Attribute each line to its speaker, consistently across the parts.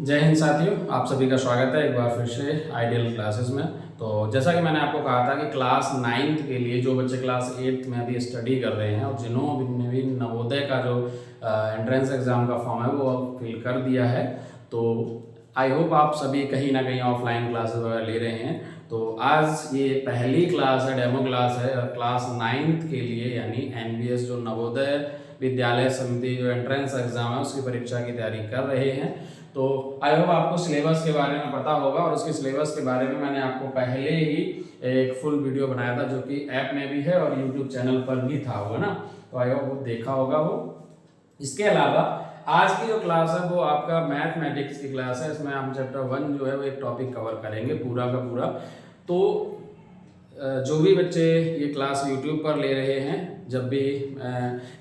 Speaker 1: जय हिंद साथियों, आप सभी का स्वागत है एक बार फिर से आइडियल क्लासेस में। तो जैसा कि मैंने आपको कहा था कि क्लास 9th के लिए जो बच्चे क्लास 8th में अभी स्टडी कर रहे हैं और जिन्होंने भी नवोदय का जो एंट्रेंस एग्ज़ाम का फॉर्म है वो अब फिल कर दिया है, तो आई होप आप सभी कहीं ना कहीं ऑफलाइन क्लासेस वगैरह ले रहे हैं। तो आज ये पहली क्लास है, डेमो क्लास है क्लास 9th के लिए, यानी एनबीएस जो नवोदय विद्यालय समिति जो एंट्रेंस एग्ज़ाम है उसकी परीक्षा की तैयारी कर रहे हैं। तो आई होप आपको सिलेबस के बारे में पता होगा, और उसके सिलेबस के बारे में मैंने आपको पहले ही एक फुल वीडियो बनाया था जो कि ऐप में भी है और यूट्यूब चैनल पर भी था वो ना, तो आई होप वो देखा होगा वो। इसके अलावा आज की जो क्लास है वो आपका मैथमेटिक्स की क्लास है। इसमें हम चैप्टर 1 जो है वो एक टॉपिक कवर करेंगे पूरा का पूरा। तो जो भी बच्चे ये क्लास यूट्यूब पर ले रहे हैं, जब भी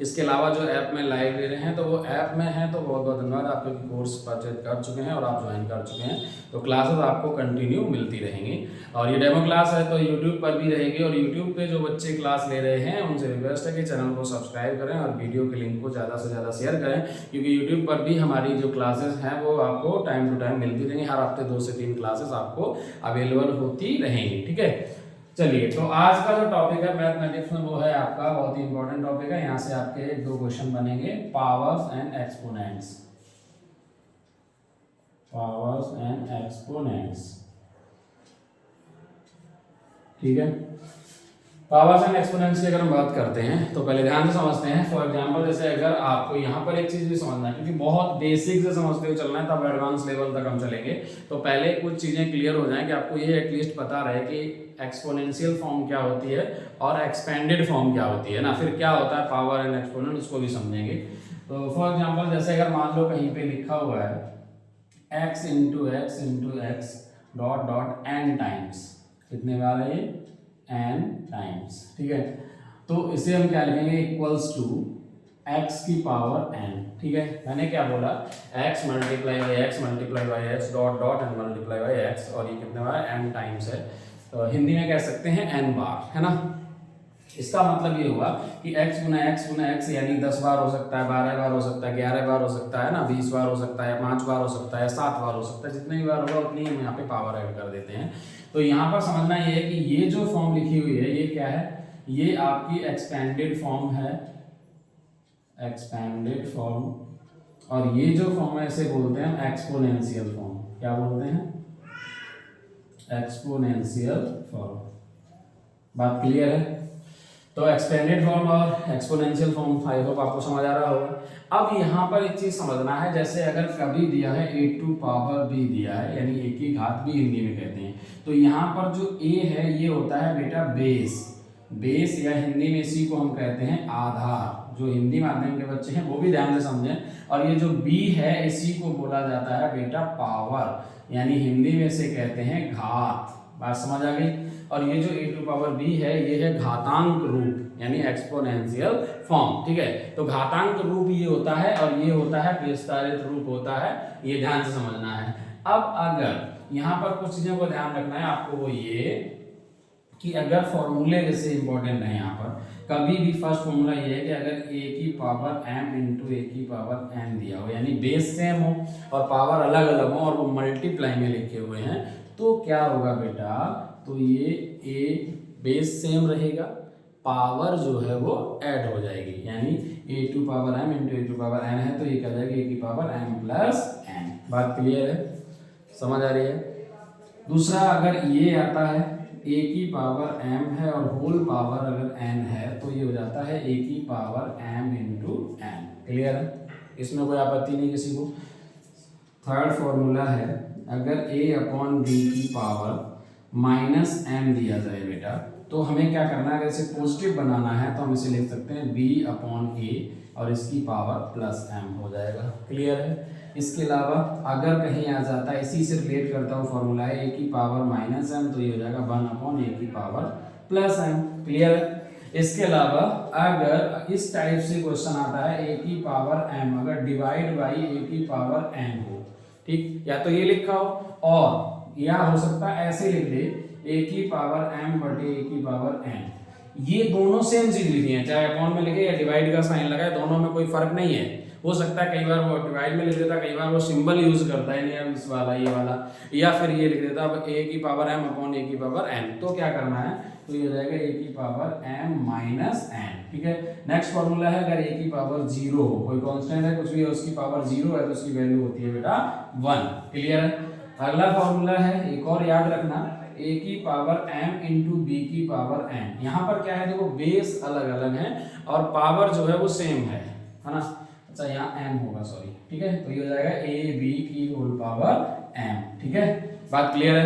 Speaker 1: इसके अलावा जो ऐप में लाइव ले रहे हैं तो वो ऐप में है, तो बहुत बहुत धन्यवाद, आप क्योंकि कोर्स परचेज कर चुके हैं और आप ज्वाइन कर चुके हैं, तो क्लासेस आपको कंटिन्यू मिलती रहेंगी। और ये डेमो क्लास है तो यूट्यूब पर भी रहेगी, और यूट्यूब पे जो बच्चे क्लास ले रहे हैं उनसे रिक्वेस्ट है कि चैनल को सब्सक्राइब करें और वीडियो के लिंक को ज़्यादा से ज़्यादा शेयर करें, क्योंकि यूट्यूब पर भी हमारी जो क्लासेस हैं वो आपको टाइम टू टाइम मिलती रहेंगी। हर हफ्ते 2 से 3 क्लासेस आपको अवेलेबल होती रहेंगी। ठीक है, चलिए, तो आज का जो टॉपिक है मैथमेटिक्स में वो है आपका बहुत ही इंपॉर्टेंट टॉपिक है। यहाँ से आपके 2 क्वेश्चन बनेंगे, powers and exponents. Powers and exponents, ठीक है। पावर्स एंड एक्सपोनेंट्स की अगर हम बात करते हैं तो पहले ध्यान से समझते हैं। फॉर एग्जांपल, जैसे अगर आपको यहाँ पर एक चीज भी समझना है, क्योंकि बहुत बेसिक से समझते हुए चलना है तब एडवांस लेवल तक हम चलेंगे, तो पहले कुछ चीजें क्लियर हो जाएं कि आपको ये एटलीस्ट पता रहे कि एक्सपोनेंशियल फॉर्म क्या होती है और एक्सपेंडेड फॉर्म क्या होती है ना, फिर क्या होता है पावर एंड एक्सपोनेंट, उसको भी समझेंगे। तो फॉर एग्जाम्पल, जैसे अगर मान लो कहीं पे लिखा हुआ है x into x dot dot n times, कितने बार है ये, n टाइम्स, ठीक है। तो इसे हम क्या लिखेंगे, इक्वल्स टू x की पावर n, ठीक है। मैंने क्या बोला, x multiply by x dot dot n multiply by x, और ये कितने बार n टाइम्स है, तो हिंदी में कह सकते हैं n बार, है ना। इसका मतलब ये हुआ कि x गुना x यानी 10 बार हो सकता है, 12 बार हो सकता है, 11 बार हो सकता है ना, 20 बार हो सकता है, 5 बार हो सकता है, 7 बार हो सकता है, जितनी बार होगा उतनी हम यहाँ पे पावर ऐड कर देते हैं। तो यहाँ पर समझना ये है कि ये जो फॉर्म लिखी हुई है ये क्या है, ये आपकी एक्सपेंडेड फॉर्म है, एक्सपेंडेड फॉर्म, और ये जो फॉर्म है इसे बोलते हैं एक्सपोनेंशियल फॉर्म। क्या बोलते हैं, एक्सपोनेंशियल फॉर्म। बात क्लियर है। तो एक्सपेंडेड फॉर्म और एक्सपोनेंशियल फॉर्म आई होप आपको समझ आ रहा होगा। अब यहाँ पर एक चीज समझना है, जैसे अगर कभी दिया है a टू पावर b दिया है, यानी a की घात b हिंदी में कहते हैं, तो यहाँ पर जो a है ये होता है बेटा बेस, बेस या हिंदी में इसी को हम कहते हैं आधार। जो हिंदी माध्यम के बच्चे हैं वो भी ध्यान से समझें। और ये जो b है इसी को बोला जाता है बेटा पावर, यानी हिंदी में इसे कहते हैं घात। बात समझ आ गई। और ये जो a टू पावर b है ये है घातांक रूप, यानी एक्सपोनेंशियल फॉर्म, ठीक है। तो घातांक रूप ये होता है और ये होता है विस्तारित रूप होता है, ये ध्यान से समझना है। अब अगर यहाँ पर कुछ चीजों को ध्यान रखना है आपको, वो ये कि अगर फॉर्मूले जैसे इंपॉर्टेंट है, यहाँ पर कभी भी फर्स्ट फॉर्मूला ये है कि अगर a की पावर m इंटू ए की पावर n दिया हो, यानी बेस सेम हो और पावर अलग अलग हो और वो मल्टीप्लाई में लिखे हुए हैं, तो क्या होगा बेटा, तो ये a बेस सेम रहेगा, पावर जो है वो ऐड हो जाएगी, यानी a to power m into a to power n है तो ये क्या जाएगा a की पावर m प्लस n। बात क्लियर है, समझ आ रही है। दूसरा, अगर ये आता है a की पावर m है और होल पावर अगर n है तो ये हो जाता है a की power m into n। Clear है, इसमें कोई आपत्ति नहीं किसी को। थर्ड फॉर्मूला है, अगर a अपॉन b की पावर माइनस m दिया जाए बेटा, तो हमें क्या करना है, अगर इसे पॉजिटिव बनाना है तो हम इसे लिख सकते हैं b अपॉन a और इसकी पावर प्लस m हो जाएगा। क्लियर है। इसके अलावा अगर कहीं आ जाता है, इसी से रिलेट करता हूँ फॉर्मूला है a की पावर माइनस m, तो ये हो जाएगा 1 अपॉन a की पावर प्लस m। क्लियर है। इसके अलावा अगर इस टाइप से क्वेश्चन आता है a की पावर m अगर डिवाइड बाई a की पावर n हो, ठीक, या तो ये लिखा हो और या हो सकता है ऐसे लिख दे a की पावर m बटे a की पावर n। ये दोनों सेम चीज लिखी है, चाहे अपॉन में लिखे या डिवाइड का साइन लगाए, दोनों में कोई फर्क नहीं है। हो सकता है कई बार वो डिवाइड में लिख देता, कई बार वो सिंबल यूज करता है नहीं इस वाला ये वाला, या फिर ये लिख देता अब a की पावर m अपॉन a की पावर n। तो क्या करना है, तो ये हो जाएगा a की पावर m माइनस n। ठीक है, नेक्स्ट फॉर्मूला है अगर a की पावर 0 हो, कोई कांस्टेंट है कुछ भी है उसकी पावर 0 है तो उसकी वैल्यू होती है बेटा 1। क्लियर है। अगला फॉर्मूला है एक और याद रखना, a की पावर m इंटू बी की पावर n। यहाँ पर क्या है देखो बेस अलग अलग है और पावर जो है वो सेम है ना। अच्छा यहाँ m होगा सॉरी, ठीक है, तो ये हो जाएगा a b की होल पावर m। ठीक है, बात क्लियर है।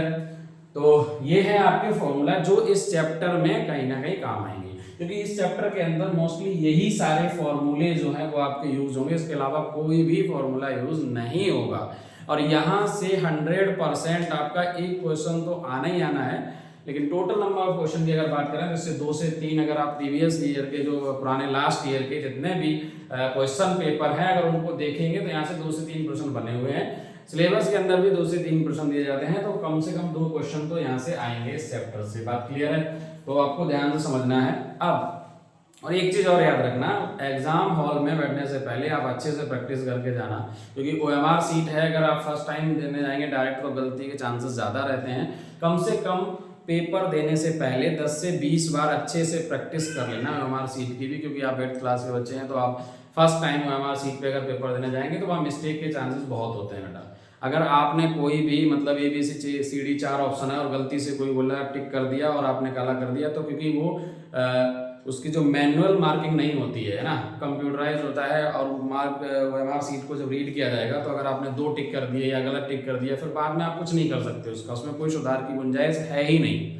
Speaker 1: तो ये है आपके फॉर्मूला जो इस चैप्टर में कहीं ना कहीं काम आएंगे, क्योंकि इस चैप्टर के अंदर मोस्टली यही सारे फॉर्मूले जो हैं वो आपके यूज होंगे, इसके अलावा कोई भी फॉर्मूला यूज नहीं होगा। और यहाँ से 100% आपका एक क्वेश्चन तो आना ही आना है, लेकिन टोटल नंबर ऑफ क्वेश्चन की अगर बात करें तो इससे 2 से 3 अगर आप प्रीवियस ईयर के जो पुराने लास्ट ईयर के जितने भी क्वेश्चन पेपर हैं अगर उनको देखेंगे तो यहाँ से 2 से 3 प्रश्न बने हुए हैं। सिलेबस के अंदर भी 2 से 3 प्रश्न दिए जाते हैं, तो कम से कम 2 क्वेश्चन तो यहाँ से आएंगे इस चैप्टर से। बात क्लियर है, तो आपको ध्यान से समझना है। अब और एक चीज और याद रखना, एग्जाम हॉल में बैठने से पहले आप अच्छे से प्रैक्टिस करके जाना, क्योंकि OMR सीट है, अगर आप फर्स्ट टाइम देने जाएंगे डायरेक्ट तो गलती के चांसेस ज़्यादा रहते हैं। कम से कम पेपर देने से पहले 10 से 20 बार अच्छे से प्रैक्टिस कर लेना OMR सीट की भी, क्योंकि आप 8th क्लास के बच्चे हैं तो आप फर्स्ट टाइम OMR सीट पे अगर पेपर देने जाएंगे तो वहाँ मिस्टेक के चांसेस बहुत होते हैं बेटा। अगर आपने कोई भी मतलब ABCD 4 ऑप्शन है और गलती से कोई बोला टिक कर दिया और आपने काला कर दिया, तो क्योंकि वो उसकी जो मैनुअल मार्किंग नहीं होती है ना, कंप्यूटराइज होता है और OMR सीट को जब रीड किया जाएगा तो अगर आपने 2 टिक कर दिए या गलत टिक कर दिया फिर बाद में आप कुछ नहीं कर सकते उसका, उसमें कोई सुधार की गुंजाइश है ही नहीं।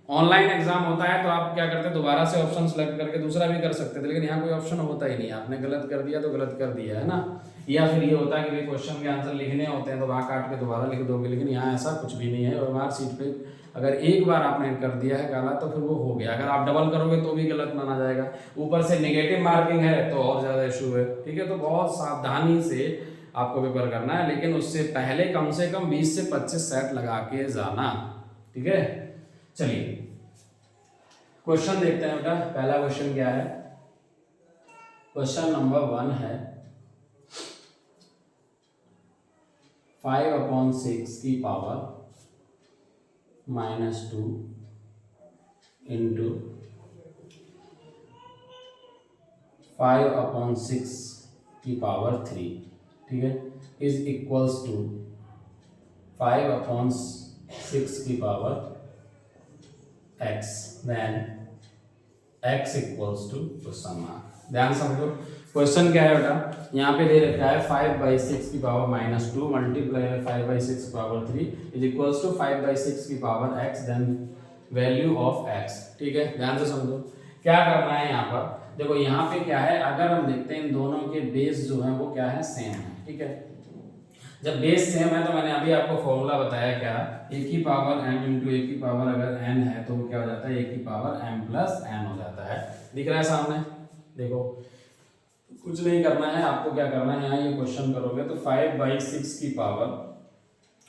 Speaker 1: ऑनलाइन एग्जाम होता है तो आप क्या करते हैं दोबारा से ऑप्शन सेलेक्ट करके दूसरा भी कर सकते थे, लेकिन यहाँ कोई ऑप्शन होता ही नहीं, आपने गलत कर दिया तो गलत कर दिया है ना। या फिर ये होता है कि क्वेश्चन के आंसर लिखने होते हैं तो वहाँ काट के दोबारा लिख दोगे, लेकिन यहाँ ऐसा कुछ भी नहीं है। OMR सीट पे अगर एक बार आपने कर दिया है काला तो फिर वो हो गया, अगर आप डबल करोगे तो भी गलत माना जाएगा, ऊपर से नेगेटिव मार्किंग है तो और ज़्यादा इशू है। ठीक है, तो बहुत सावधानी से आपको पेपर करना है, लेकिन उससे पहले कम से कम 20 से 25 सेट लगा के जाना। ठीक है, चलिए क्वेश्चन देखते हैं बेटा। पहला क्वेश्चन क्या है, क्वेश्चन नंबर 1 है 5/6 की पावर -2 इंटू 5/6 की पावर 3, ठीक है, इज इक्वल्स टू 5/6 की power x, then x equals to question mark. ध्यान समझो क्वेश्चन क्या है बेटा, यहाँ पे दे रखा है 5/6 की पावर -2 मल्टीप्लाई 5/6 की पावर 3 इज इक्वल्स टू 5/6 की power x, then value of x। ठीक है, ध्यान से समझो क्या करना है यहाँ पर। देखो यहाँ पे क्या है, अगर हम देखते हैं इन दोनों के बेस जो है वो क्या है, सेम है। ठीक है, जब बेस सेम है तो मैंने अभी आपको फॉर्मूला बताया क्या, a की पावर m इंटू a की पावर अगर n है तो वो क्या हो जाता है, a की पावर m प्लस n हो जाता है। दिख रहा है सामने, देखो कुछ नहीं करना है आपको, क्या करना है यहाँ ये क्वेश्चन करोगे तो 5/6 की power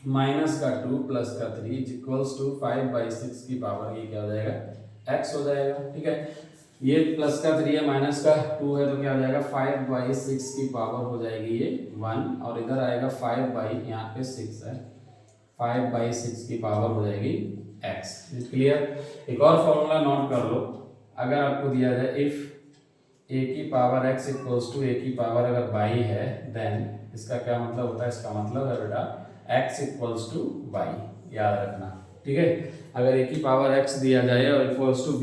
Speaker 1: -2 plus 3 is equals to 5/6 की पावर ये क्या हो जाएगा, x हो जाएगा। ठीक है, ये प्लस का 3 है माइनस का 2 है तो क्या हो जाएगा 5/6 की पावर हो जाएगी ये 1, और इधर आएगा 5 यहाँ पे 6 है 5/6 की पावर हो जाएगी x। क्लियर। एक और फॉर्मूला नोट कर लो, अगर आपको दिया जाए इफ a की power x equals to a की पावर अगर y है देन इसका क्या मतलब होता है, इसका मतलब है बेटा x इक्वल्स टू y, याद रखना। ठीक है, अगर a की पावर x दिया जाए और इक्वल्स टू a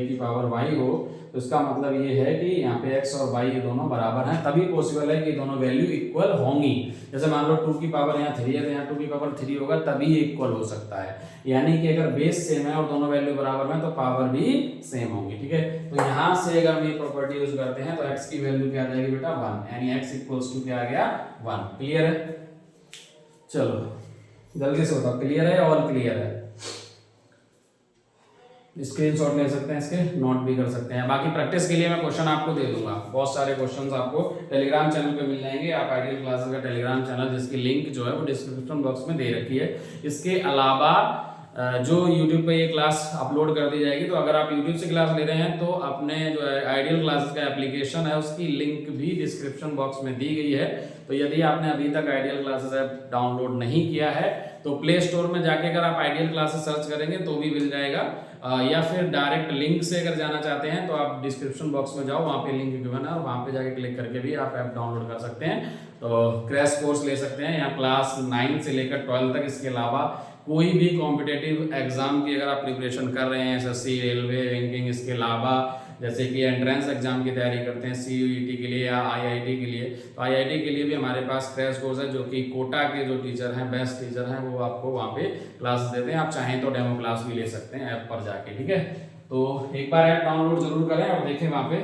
Speaker 1: की पावर y हो तो इसका मतलब ये है कि यहाँ पे x और y ये दोनों बराबर हैं, तभी पॉसिबल है कि दोनों वैल्यू इक्वल होंगी। जैसे मान लो 2 की पावर यहाँ 3 है तो यहाँ 2 की पावर 3 होगा, तभी ये इक्वल हो सकता है। यानी कि अगर बेस सेम है और दोनों वैल्यू बराबर में तो पावर भी सेम होंगी। ठीक है, तो यहाँ से अगर हम ये प्रॉपर्टी यूज करते हैं तो x की वैल्यू क्या आ जाएगी बेटा 1, यानी x इक्वल्स टू क्या आ गया 1। क्लियर है, चलो जल्दी से बताओ क्लियर है, ऑल क्लियर है। स्क्रीनशॉट ले सकते हैं, इसके नोट भी कर सकते हैं। बाकी प्रैक्टिस के लिए मैं क्वेश्चन आपको दे दूंगा, बहुत सारे क्वेश्चंस आपको टेलीग्राम चैनल पे मिल जाएंगे। आप आइडियल क्लासेस का टेलीग्राम चैनल जिसकी लिंक जो है वो डिस्क्रिप्शन बॉक्स में दे रखी है। इसके अलावा जो YouTube पे ये क्लास अपलोड कर दी जाएगी। तो अगर आप YouTube से क्लास ले रहे हैं तो अपने जो आइडियल क्लासेस का एप्लीकेशन है उसकी लिंक भी डिस्क्रिप्शन बॉक्स में दी गई है। तो यदि आपने अभी तक आइडियल क्लासेस ऐप डाउनलोड नहीं किया है तो प्ले स्टोर में जाके अगर आप आइडियल क्लासेस सर्च करेंगे तो भी मिल जाएगा, या फिर डायरेक्ट लिंक से अगर जाना चाहते हैं तो आप डिस्क्रिप्शन बॉक्स में जाओ, वहाँ पे लिंक गिवन है और वहाँ पे जाके क्लिक करके भी आप ऐप डाउनलोड कर सकते हैं। तो क्रैश कोर्स ले सकते हैं, यहाँ क्लास 9 से लेकर 12 तक। इसके अलावा कोई भी कॉम्पिटेटिव एग्जाम की अगर आप प्रिपरेशन कर रहे हैं, एसएससी, रेलवे, बैंकिंग, इसके अलावा जैसे कि एंट्रेंस एग्जाम की तैयारी करते हैं सीयूईटी के लिए या आईआईटी के लिए, तो आईआईटी के लिए भी हमारे पास क्रैश कोर्स है, जो कि कोटा के जो टीचर हैं, बेस्ट टीचर हैं, वो आपको वहाँ पे क्लास देते हैं। आप चाहें तो डेमो क्लास भी ले सकते हैं ऐप पर जाके, ठीक है। तो एक बार ऐप डाउनलोड जरूर करें और देखें वहाँ पे,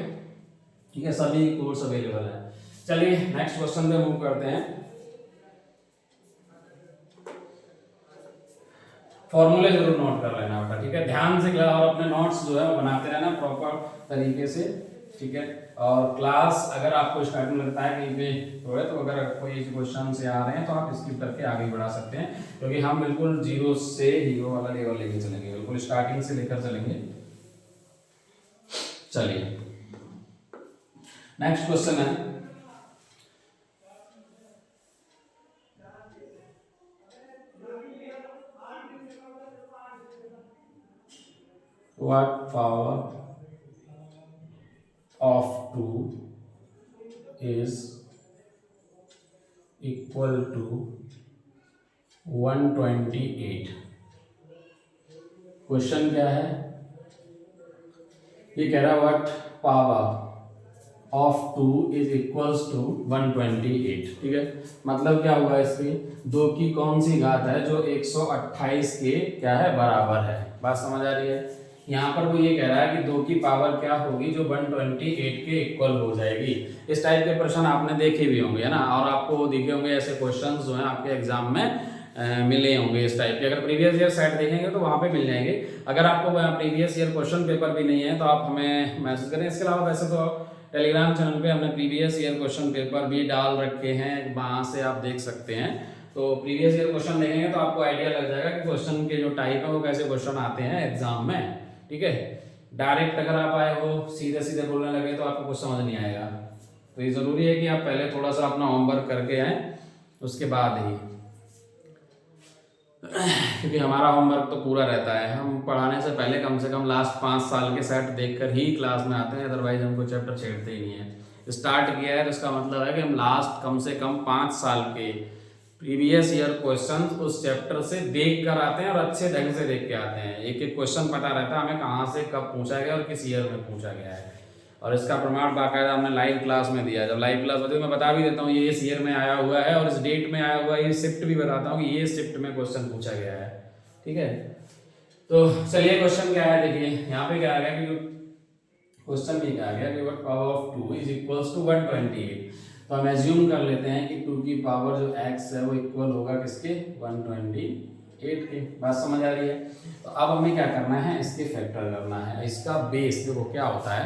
Speaker 1: ठीक है, सभी कोर्स अवेलेबल है। चलिए नेक्स्ट क्वेश्चन पे मूव करते हैं। फॉर्मूले जरूर नोट कर लेना बेटा, ठीक है, ध्यान से, और अपने नोट्स जो है वो बनाते रहना प्रॉपर तरीके से, ठीक है। और क्लास अगर आपको स्टार्टिंग लगता है कि तो अगर कोई क्वेश्चन से आ रहे हैं तो आप स्किप करके आगे बढ़ा सकते हैं, क्योंकि हम बिल्कुल जीरो से हीरो वाला लेवल लेके चलेंगे, बिल्कुल स्टार्टिंग से लेकर चलेंगे। चलिए नेक्स्ट क्वेश्चन है, what power of 2 is equal to 128। Question क्या है, ये कह रहा what power of 2 is equals to 128, ठीक है। मतलब क्या होगा, इसकी 2 की कौन सी घात है जो 128 के क्या है बराबर है। बात समझ आ रही है। यहाँ पर वो ये कह रहा है कि 2 की पावर क्या होगी जो 128 के इक्वल हो जाएगी। इस टाइप के प्रश्न आपने देखे भी होंगे, है ना, और आपको दिखे होंगे ऐसे क्वेश्चंस जो हैं आपके एग्जाम में मिले होंगे इस टाइप के। अगर प्रीवियस ईयर सेट देखेंगे तो वहाँ पे मिल जाएंगे। अगर आपको प्रीवियस ईयर क्वेश्चन पेपर भी नहीं है तो आप हमें मैसेज करें। इसके अलावा वैसे तो टेलीग्राम चैनल पे हमने प्रीवियस ईयर क्वेश्चन पेपर भी डाल रखे हैं, वहाँ से आप देख सकते हैं। तो प्रीवियस ईयर क्वेश्चन देखेंगे तो आपको आइडिया लग जाएगा कि क्वेश्चन के जो टाइप है वो कैसे क्वेश्चन आते हैं एग्जाम में, ठीक है। डायरेक्ट अगर आप आए हो सीधे सीधे बोलने लगे तो आपको कुछ समझ नहीं आएगा। तो ये जरूरी है कि आप पहले थोड़ा सा अपना होमवर्क करके आए, उसके बाद ही, क्योंकि हमारा होमवर्क तो पूरा रहता है। हम पढ़ाने से पहले कम से कम लास्ट 5 साल के सेट देखकर ही क्लास में आते हैं, अदरवाइज हम कोई चैप्टर छेड़ते ही नहीं है। स्टार्ट किया है तो इसका मतलब है कि हम लास्ट कम से कम 5 साल के प्रीवियस ईयर क्वेश्चन उस चैप्टर से देख कर आते हैं और अच्छे ढंग से देख के आते हैं। एक एक क्वेश्चन पता रहता है हमें कहाँ से कब पूछा गया और किस ईयर में पूछा गया है, और इसका प्रमाण बाकायदा हमने लाइव क्लास में दिया है। जब लाइव क्लास होती है मैं बता भी देता हूँ ये इस ईयर में आया हुआ है और इस डेट में आया हुआ है, ये शिफ्ट भी बताता हूँ कि ये शिफ्ट में क्वेश्चन पूछा गया है, ठीक है। तो चलिए क्वेश्चन क्या है, देखिए यहाँ पे क्या आ गया कि क्वेश्चन में क्या आ गया कि what power of 2 is equals to 128। तो हम एज्यूम कर लेते हैं कि 2 की पावर जो x है वो इक्वल होगा किसके, 128 के। बात समझ आ रही है। तो अब हमें क्या करना है, इसके फैक्टर करना है। इसका बेस देखो क्या होता है,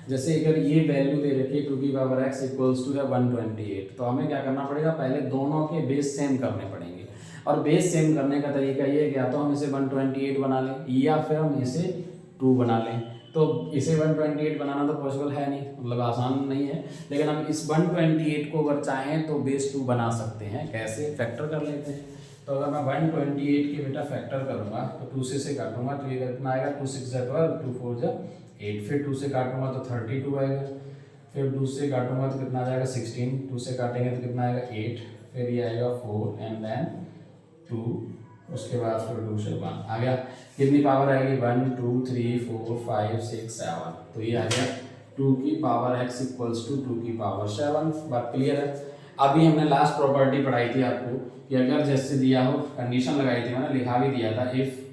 Speaker 1: जैसे अगर ये वैल्यू दे रखी है 2 की पावर x इक्वल्स टू है 128, तो हमें क्या करना पड़ेगा, पहले दोनों के बेस सेम करने पड़ेंगे। और बेस सेम करने का तरीका ये है कि या तो हम इसे 128 बना लें या फिर हम इसे 2 बना लें। तो इसे 128 बनाना तो पॉसिबल है नहीं, मतलब आसान नहीं है, लेकिन हम इस 128 को अगर चाहें तो बेस 2 बना सकते हैं। कैसे, फैक्टर कर लेते हैं। तो अगर मैं 128 के बेटा फैक्टर करूंगा तो 2 से काटूंगा तो ये कितना आएगा, 2 6 जा 12, 2 4 जा 8, फिर 2 से काटूंगा तो 32 आएगा, फिर 2 से काटूंगा तो कितना आ जाएगा 16, 2 से काटेंगे तो कितना आएगा 8, फिर ये आएगा 4 एंड देन 2, उसके बाद फिर 2 से 1 आ गया। कितनी पावर आएगी, 1 2 3 4 5 6 7। तो ये आ गया 2 की पावर x इक्वल्स टू 2 की पावर 7। बात क्लियर है। अभी हमने लास्ट प्रॉपर्टी पढ़ाई थी आपको कि अगर जैसे दिया हो, कंडीशन लगाई थी, मैंने लिखा भी दिया था, इफ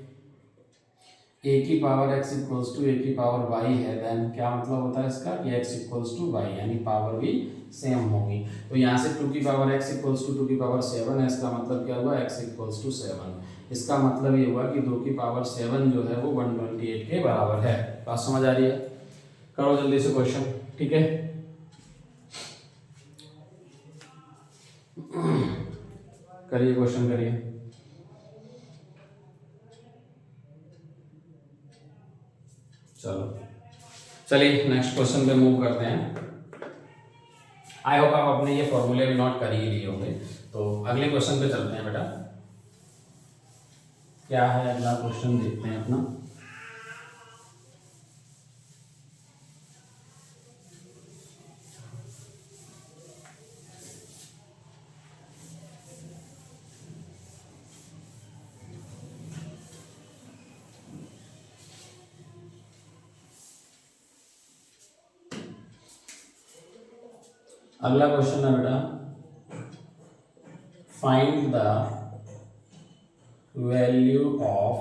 Speaker 1: a की power x equals to a की पावर y है, देन क्या मतलब होता है इसका कि x इक्वल्स टू y, यानी पावर भी सेम होगी। तो यहाँ से 2 की पावर x इक्वल्स टू 2 की पावर 7 है, इसका मतलब क्या हुआ, x इक्वल्स टू 7। इसका मतलब ये हुआ कि 2 की पावर 7 जो है वो 128 के बराबर है। बात समझ आ रही है। करो जल्दी से क्वेश्चन, ठीक है। करिए क्वेश्चन करिए। चलो चलिए नेक्स्ट क्वेश्चन पे मूव करते हैं। आई होप आप अपने ये फॉर्मूले भी नोट कर ही लिए होंगे। तो अगले क्वेश्चन पे चलते हैं बेटा। क्या है अगला क्वेश्चन, देखते हैं अपना। अगला क्वेश्चन है बेटा, फाइंड द वैल्यू ऑफ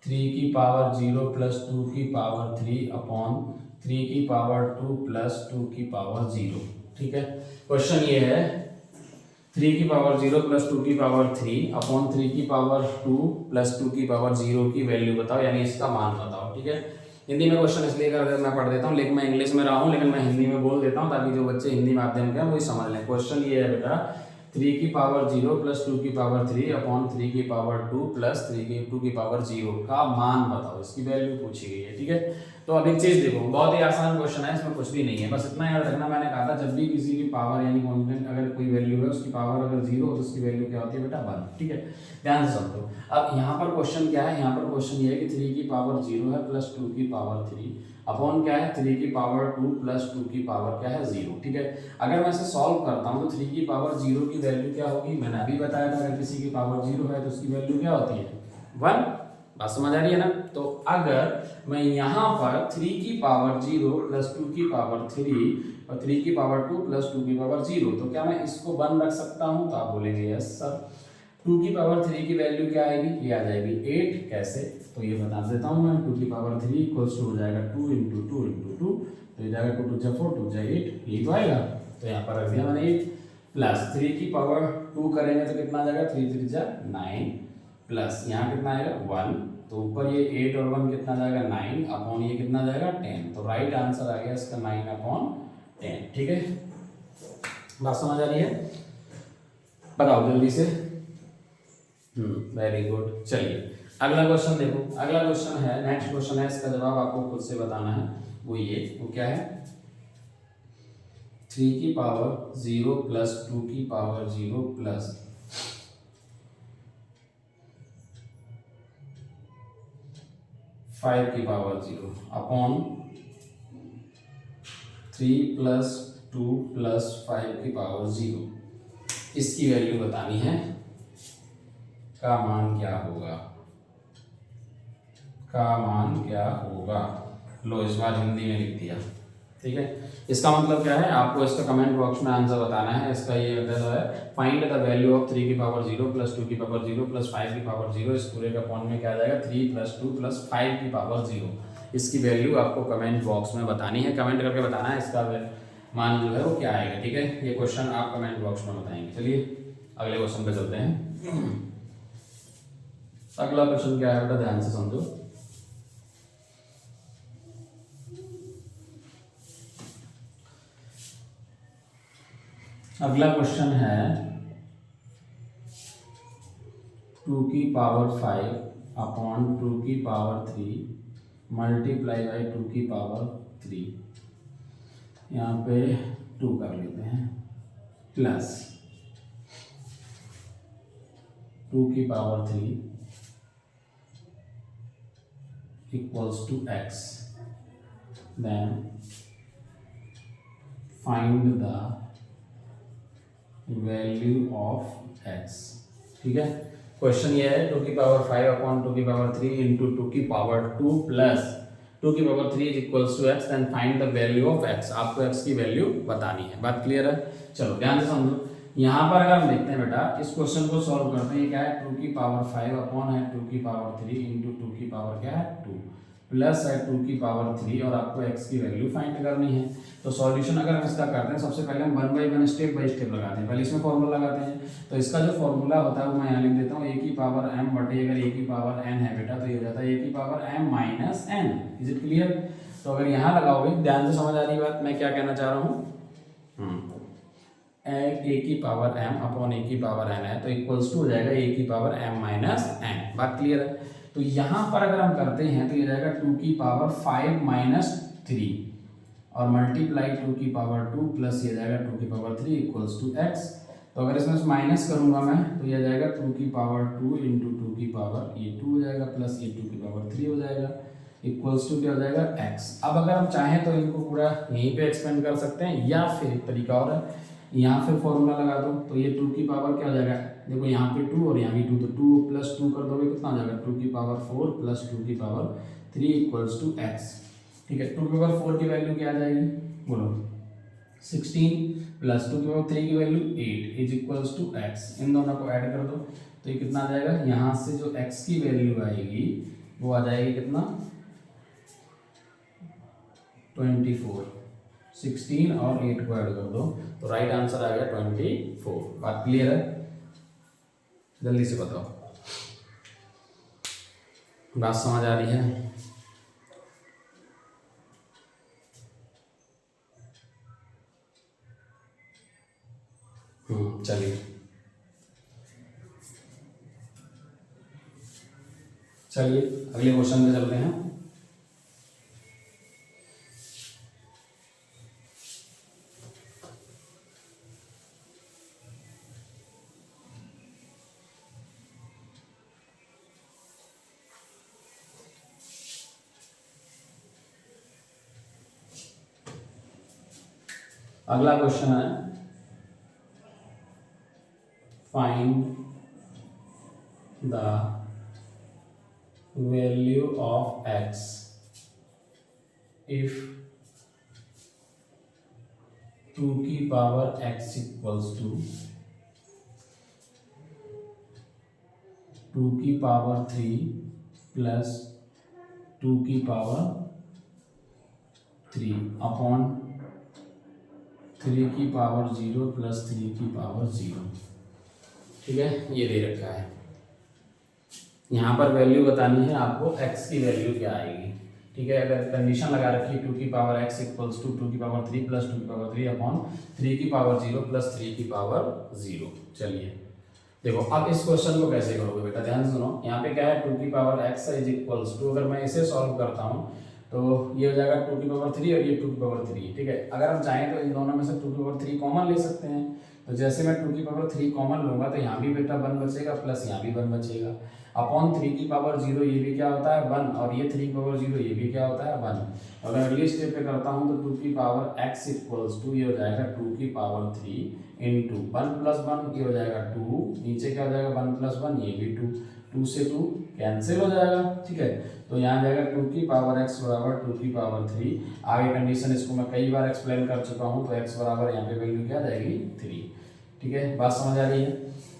Speaker 1: 3 की पावर 0 प्लस 2 की पावर 3 अपॉन 3 की पावर 2 प्लस 2 की पावर 0। ठीक है, क्वेश्चन ये है 3 की पावर 0 प्लस 2 की पावर 3 अपॉन 3 की पावर 2 प्लस 2 की पावर 0 की वैल्यू बताओ, यानी इसका मान बताओ। ठीक है, हिंदी में क्वेश्चन इसलिए कर मैं पढ़ देता हूँ, लेकिन मैं इंग्लिश में रहा हूँ, लेकिन मैं हिंदी में बोल देता हूँ ताकि जो बच्चे हिंदी माध्यम के हैं वही समझ लें। क्वेश्चन ये है बेटा, 3 की पावर 0 प्लस 2 की पावर 3 अपॉन 3 की पावर 2 प्लस 2 की पावर 0 का मान बताओ, इसकी वैल्यू पूछी गई है। ठीक है, तो अब एक चीज देखो, बहुत ही आसान क्वेश्चन है, इसमें कुछ भी नहीं है, बस इतना याद रखना, मैंने कहा था जब भी किसी की पावर यानी कॉन्स्टेंट अगर कोई वैल्यू है उसकी पावर अगर 0 हो तो उसकी वैल्यू क्या होती है बेटा 1। ठीक है, ध्यान से समझो। अब यहाँ पर क्वेश्चन क्या है, यहाँ पर क्वेश्चन ये है कि 3 की पावर 0 है प्लस 2 की पावर 3 अपॉन क्या है 3 की पावर 2 प्लस 2 की पावर क्या है 0। ठीक है, अगर मैं इसे सॉल्व करता हूँ तो 3 की पावर 0 की वैल्यू क्या होगी, मैंने अभी बताया था, अगर किसी की पावर 0 है तो उसकी वैल्यू क्या होती है 1। बात समझ आ रही है ना। तो अगर मैं यहाँ पर 3 की पावर 0 प्लस 2 की पावर 3 और 3 की पावर 2 प्लस 2 की पावर 0, तो क्या मैं इसको 1 रख सकता हूँ, तो आप बोलेंगे यस सर। 2 की पावर 3 की वैल्यू क्या आएगी, ये आ जाएगी 8। कैसे, तो ये बता देता हूँ मैं। 2 की पावर 3 इक्वल्स टू हो जाएगा 2 इंटू 2 इंटू 2, तो ये जाएगा 2 2 4 2 8, यही तो आएगा। तो यहाँ पर रख दिया मैंने 8 प्लस 3 की पावर 2 करेंगे तो कितना आ जाएगा 3 3 9 प्लस यहाँ कितना आएगा 1, तो ऊपर ये 8 और 1 कितना जाएगा 9 अपॉन ये कितना जाएगा 10। तो राइट आंसर आ गया इसका 9 अपॉन 10। ठीक है, बात समझ आ रही है, बताओ जल्दी से। Very good. चलिए अगला क्वेश्चन देखो, अगला क्वेश्चन है, नेक्स्ट क्वेश्चन है, इसका जवाब आपको खुद से बताना है। वो क्या है, 3 की पावर 0 प्लस 2 की पावर 0 प्लस 5 की पावर 0 अपॉन 3 प्लस 2 प्लस 5 की पावर 0, इसकी वैल्यू बतानी है, का मान क्या होगा, का मान क्या होगा। लो इस बार हिंदी में लिख दिया। ठीक है, इसका मतलब क्या है, आपको इसका कमेंट बॉक्स में आंसर बताना है। इसका ये मतलब है, फाइंड द वैल्यू ऑफ 3 की पावर 0 प्लस 2 की पावर 0 प्लस 5 की पावर 0, इस पूरे का अपॉन में क्या आ जाएगा 3 प्लस 2 प्लस 5 की पावर 0, इसकी वैल्यू आपको कमेंट बॉक्स में बतानी है, कमेंट करके बताना है इसका मान जो है वो क्या आएगा। ठीक है, ये क्वेश्चन आप कमेंट बॉक्स में बताएंगे। चलिए अगले क्वेश्चन पे चलते हैं। अगला क्वेश्चन क्या है बेटा, ध्यान से समझो। अगला क्वेश्चन है 2 की पावर 5 अपॉन 2 की पावर 3 मल्टीप्लाई बाई 2 की पावर 3, यहाँ पे 2 कर लेते हैं, प्लस 2 की power 3 equals to x, then find the value of x। ठीक है, क्वेश्चन ये है 2 की पावर 5 अपॉन 2 की पावर 3 इंटू 2 की पावर 2 प्लस 2 की power 3 equals to x, then find the value of x। आपको x की वैल्यू बतानी है। बात क्लियर है, चलो ध्यान से समझो। यहाँ पर अगर हम देखते हैं बेटा, इस क्वेश्चन को सॉल्व करते हैं, क्या है 2 की पावर 5 अपॉन है 2 की पावर 3 इंटू 2 की पावर क्या है 2 प्लस है 2 की पावर 3 और आपको x की वैल्यू फाइंड करनी है। तो सॉल्यूशन अगर हम इसका करते हैं, सबसे पहले हम 1 बाई 1 स्टेप बाय स्टेप लगाते हैं। पहले इसमें फॉर्मूला लगाते हैं, तो इसका जो फॉर्मूला होता है वो मैं यहाँ लिख देता हूँ, a की पावर m बटे अगर a की पावर n है बेटा, तो ये हो जाता है a की power m minus n। Is it clear. तो अगर यहाँ लगाओगे, ध्यान से समझ आ रही बात मैं क्या कहना चाह रहा हूँ, a की पावर m अपॉन a की पावर n है, तो इक्वल्स टू हो जाएगा a की पावर m माइनस n। बात क्लियर है। तो यहाँ पर अगर हम करते हैं तो ये जाएगा 2 की पावर 5 माइनस 3 और मल्टीप्लाई 2 की पावर 2 प्लस ये जाएगा 2 की पावर 3 इक्वल्स टू एक्स। तो अगर इसमें माइनस करूंगा मैं तो ये जाएगा 2 की पावर 2 इंटू 2 की पावर ये 2 हो जाएगा प्लस ये 2 की पावर 3 हो जाएगा इक्वल्स टू क्या हो जाएगा एक्स। अब अगर हम चाहें तो इनको पूरा यहीं पे एक्सपेंड कर सकते हैं या फिर एक तरीका और है, यहाँ फिर फॉर्मूला लगा दो तो ये 2 की पावर क्या हो जाएगा, देखो यहाँ पे 2 और यहाँ भी 2, तो 2 प्लस 2 कर दोगे कितना हो जाएगा 2 की पावर 4 प्लस 2 की पावर 3 इक्वल्स टू एक्स। ठीक है, 2 की पावर 4 की वैल्यू क्या आ जाएगी बोलो 16 प्लस 2 की पावर 3 की value 8 is equals to X. इन दोनों को ऐड कर दो तो ये कितना आ जाएगा, यहाँ से जो एक्स की वैल्यू आएगी वो आ जाएगी कितना 24। 16 और 8 को ऐड कर दो तो राइट आंसर आ गया 24। बात क्लियर है, जल्दी से बताओ, बात समझ आ रही है? चलिए चलिए अगले क्वेश्चन पे चलते हैं। अगला क्वेश्चन है find the value of x if 2 की पावर x इक्वल्स टू 2 की पावर 3 प्लस 2 की पावर 3 अपॉन 3 की पावर 0 प्लस 3 की पावर 0। ठीक है, ये दे रखा है, यहाँ पर वैल्यू बतानी है आपको x की वैल्यू क्या आएगी। ठीक है, अगर कंडीशन लगा रखी है 2 की पावर x इक्वल्स टू 2 की पावर 3 प्लस 2 की पावर 3 अपॉन 3 की पावर 0 प्लस 3 की पावर 0। चलिए देखो अब इस क्वेश्चन को कैसे करोगे बेटा, ध्यान से सुनो। यहाँ पे क्या है 2 की power x is equals to, अगर मैं इसे सॉल्व करता हूँ तो ये हो जाएगा 2 की पावर 3 और ये 2 की पावर 3। ठीक है, अगर हम चाहें तो इन दोनों में से 2 की पावर 3 कॉमन ले सकते हैं। तो जैसे मैं 2 की पावर 3 कॉमन लूंगा तो यहाँ भी बेटा 1 बचेगा प्लस यहाँ भी 1 बचेगा अपॉन 3 की पावर 0 ये भी क्या होता है 1 और ये 3 की पावर 0 ये भी क्या होता है 1। अगर अगले स्टेप पे करता हूँ तो 2 की पावर x इक्वल्स टू ये हो जाएगा 2 की पावर 3 इंटू 1 प्लस 1 ये हो जाएगा 2, नीचे क्या हो जाएगा 1 प्लस 1 ये भी 2 से 2 कैंसिल हो जाएगा। ठीक है, तो यहाँ जाएगा 2 की पावर x बराबर 2 की पावर 3। आगे कंडीशन इसको मैं कई बार एक्सप्लेन कर चुका हूँ, तो x बराबर यहाँ पे वैल्यू क्या जाएगी 3। ठीक है, बात समझ आ रही है?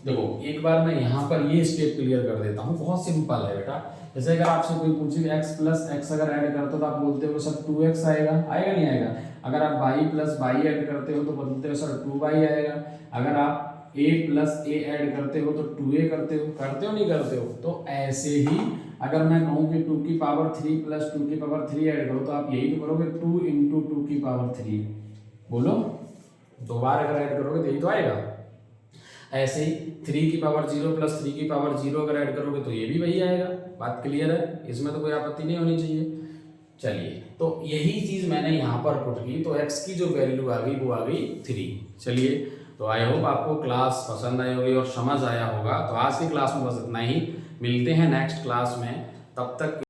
Speaker 1: देखो एक बार मैं यहाँ पर ये स्टेप क्लियर कर देता हूँ, बहुत सिंपल है बेटा। जैसे अगर आपसे कोई पूछे x प्लस एक्स अगर ऐड करते हो तो आप बोलते हो सर 2x आएगा, आएगा नहीं आएगा। अगर आप y प्लस y ऐड करते हो तो बोलते हो सर 2y आएगा। अगर आप a प्लस a ऐड करते हो तो 2a करते हो नहीं करते हो। तो ऐसे ही अगर मैं कहूँ कि 2 की पावर 3 प्लस 2 की पावर 3 ऐड करो तो आप यही तो करोगे 2 इंटू 2 की पावर 3। बोलो, दो बार अगर ऐड करोगे तो यही तो आएगा। ऐसे ही 3 की पावर 0 प्लस 3 की पावर 0 अगर ऐड करोगे तो ये भी वही आएगा। बात क्लियर है, इसमें तो कोई आपत्ति नहीं होनी चाहिए। चलिए, तो यही चीज मैंने यहाँ पर पुट की, तो x की जो वैल्यू आ गई वो आ गई 3। चलिए, तो आई होप आपको क्लास पसंद आई होगी और समझ आया होगा। तो आज की क्लास में बस इतना ही, मिलते हैं नेक्स्ट क्लास में, तब तक